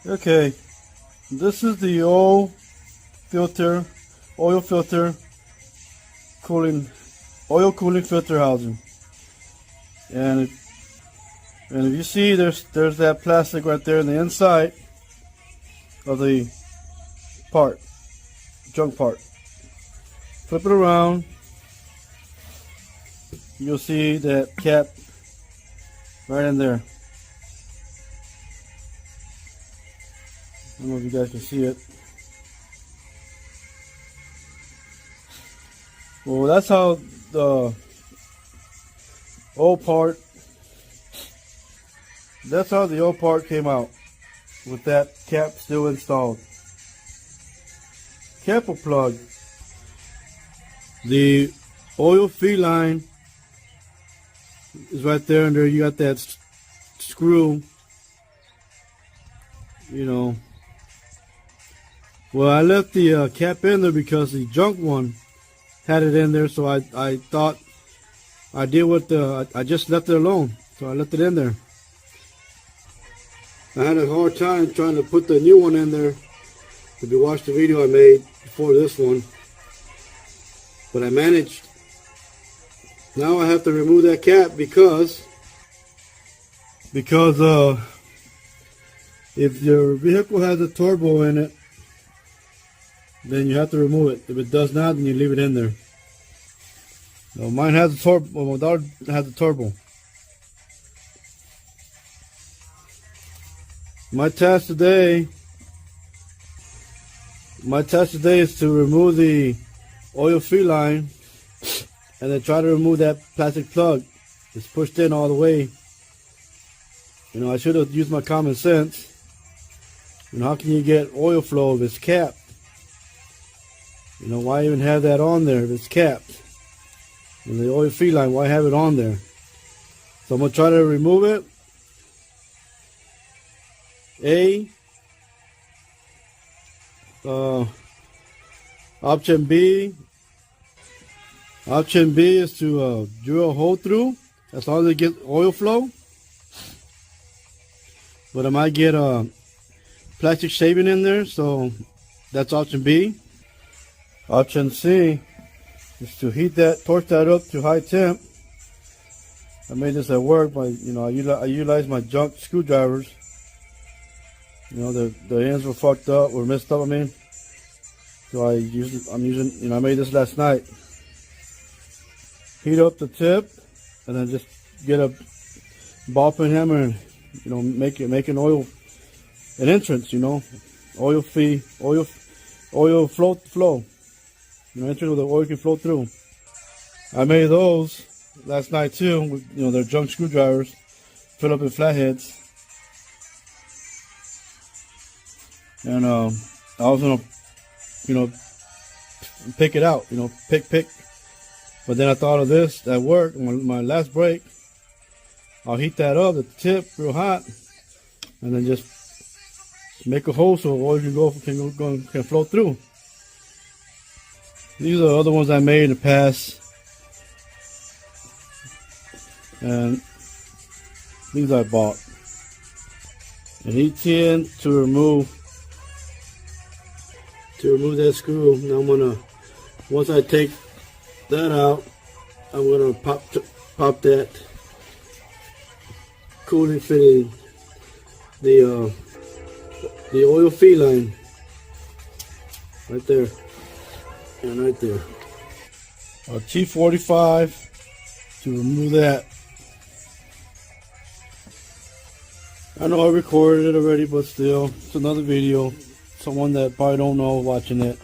Okay, this is the oil filter cooling oil cooling filter housing, and if you see there's that plastic right there in the inside of the junk part. Flip it around, you'll see that cap right in there. I don't know if you guys can see it. Well, that's how the old part came out, with that cap still installed. Cap will plug. The oil feed line is right there, and there you got that screw, you know. Well, I left the cap in there because the junk one had it in there, so I thought I just left it alone, so I left it in there. I had a hard time trying to put the new one in there. If you watched the video I made before this one, but I managed. Now I have to remove that cap because if your vehicle has a turbo in it, then you have to remove it. If it does not, then you leave it in there. So mine has a turbo. Well, my daughter has a turbo. My task today is to remove the oil feed line and then try to remove that plastic plug. It's pushed in all the way. You know, I should have used my common sense. You know, how can you get oil flow if it's capped? You know, why even have that on there if it's capped? And the oil feed line, why have it on there? So I'm going to try to remove it. Option B is to drill a hole through, as long as it gets oil flow. But I might get a plastic shaving in there, so that's option B. Option C is to torch that up to high temp. I made this at work, but you know, I utilize my junk screwdrivers. You know, the ends were fucked up or messed up. I mean, so I'm using. You know, I made this last night. Heat up the tip, and then just get a ball peen hammer and, you know, make an entrance. You know, oil flow. You know, entrance where the oil can flow through. I made those last night too. With, you know, they're junk screwdrivers, fill up in flatheads. And I was gonna, you know, pick it out, you know, pick. But then I thought of this at work, my last break. I'll heat that up, the tip, real hot, and then just make a hole so oil can flow through. These are the other ones I made in the past, and these I bought. An E10 to remove that screw. Now I'm gonna, once I take that out, I'm gonna pop that cooling fitting, the oil feed line right there and right there. A T45 to remove that. I know I recorded it already, but still, it's another video. Someone that probably don't know watching it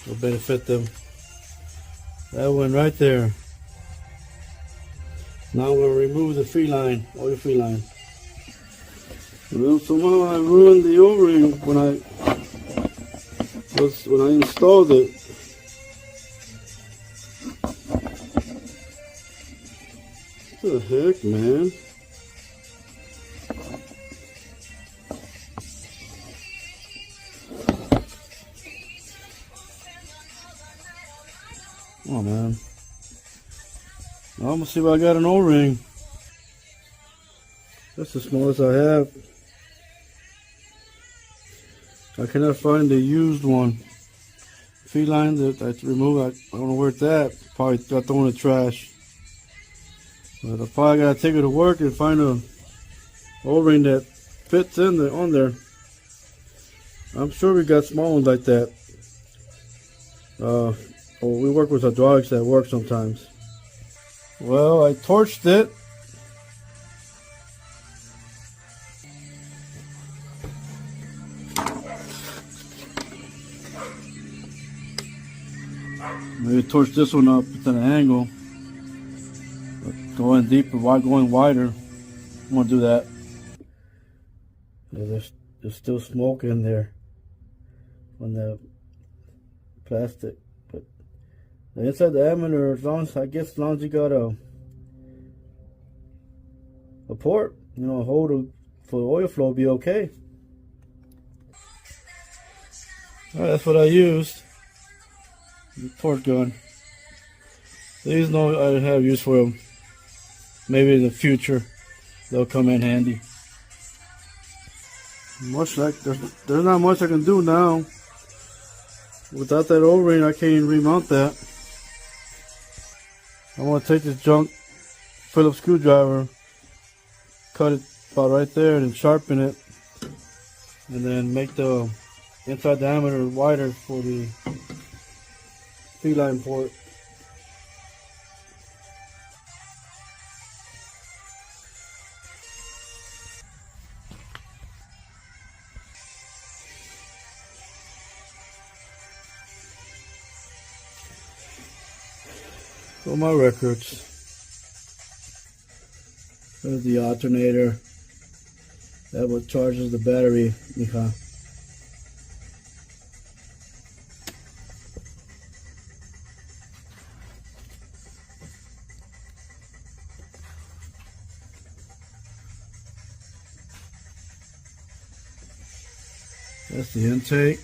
will benefit them. That one right there. Now I'm going to remove the oil feed line. Well, somehow I ruined the O-ring when I installed it. What the heck, man? Oh man. I'm gonna see if I got an O-ring. That's the smallest I have. I cannot find the used one. Feline that I removed, I don't know where it's at. Probably got thrown in the trash. But I probably gotta take it to work and find a O-ring that fits in there on there. I'm sure we got small ones like that. We work with hydraulics at work sometimes. Well, I torched it. Maybe torch this one up at an angle. Going deeper, going wider. I'm gonna do that. Yeah, there's still smoke in there on the plastic, but the inside diameter, as long as you got a port, you know, a hole for the oil flow, will be okay. All right, that's what I used. The port gun. These know I have use for them. Maybe in the future they'll come in handy. Much like there's not much I can do now. Without that O-ring, I can't even remount that. I'm gonna take this junk Phillips screwdriver, cut it about right there, and sharpen it, and then make the inside diameter wider for the feline port. For my records, there's the alternator. That what charges the battery, mija. That's the intake.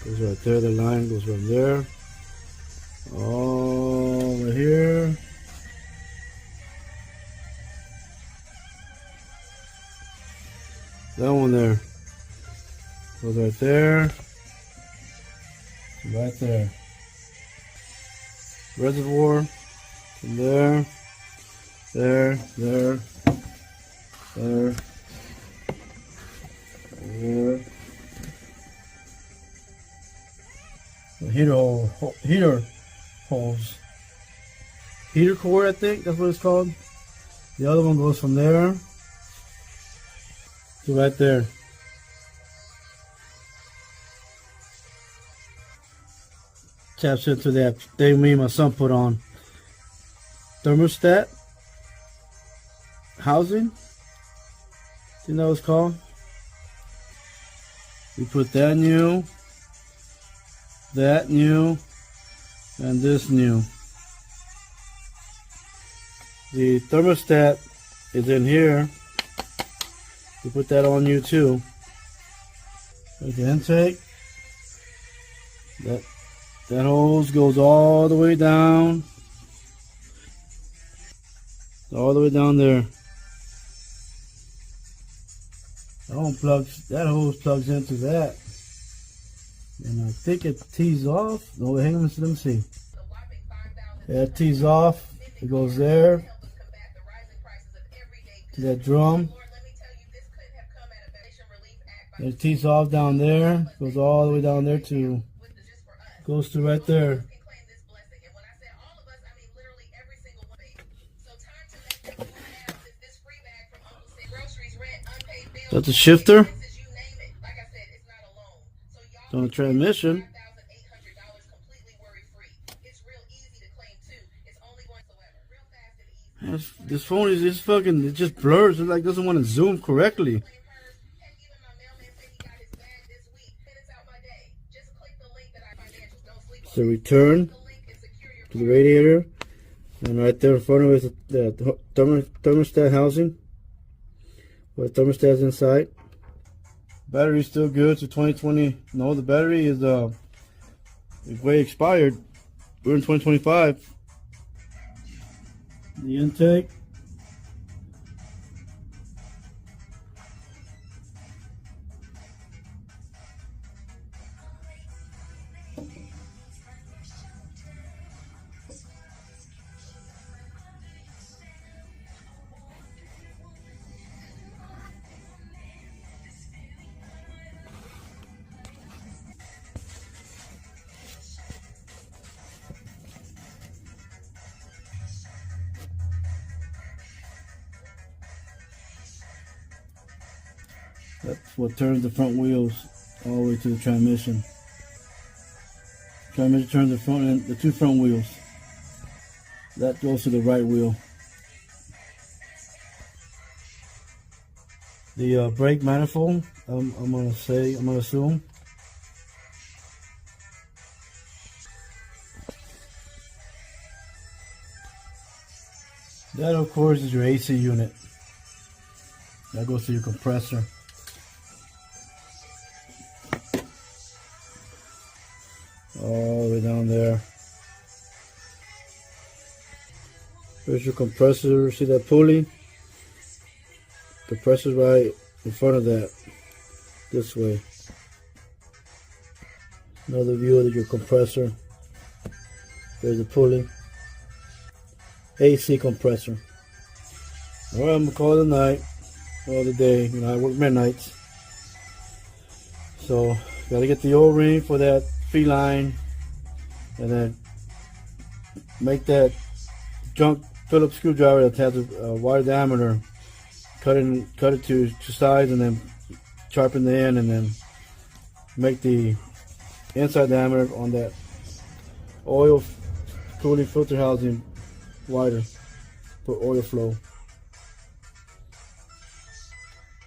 Goes right there, the line goes from there all over here. That one there goes right there, right there. Reservoir from there, there, there, there, there. The heater holes. Heater core, I think that's what it's called. The other one goes from there to right there. Taps into that thing me and my son put on. Thermostat housing. You know what it's called? We put that new, and this new. The thermostat is in here. We put that on new too. There's the intake. That hose goes all the way down. All the way down there. That hose plugs into that. And I think it tees off. No, hang on, let me see. Yeah, it tees off. It goes there to that drum. And it tees off down there. Goes all the way down there to, goes to right there. That's the shifter. On the transmission. This phone is just fucking, it just blurs. It like doesn't want to zoom correctly. So return to the radiator, and right there in front of it is the thermostat housing, where the thermostat is inside. Battery's still good to 2020. No, the battery is way expired. We're in 2025. the intake. That's what turns the front wheels all the way to the transmission. Transmission turns the front and the two front wheels. That goes to the right wheel. The brake manifold, I'm gonna assume. That of course is your AC unit. That goes to your compressor. All the way down there. There's your compressor. See that pulley? Compressor's right in front of that. This way. Another view of your compressor. There's the pulley. AC compressor. Alright, I'm gonna call it a night. Or the day. You know, I work midnights. So, gotta get the O-ring for that feline, and then make that junk Phillips screwdriver that has a wide diameter. Cut it to size, and then sharpen the end, and then make the inside diameter on that oil cooling filter housing wider for oil flow.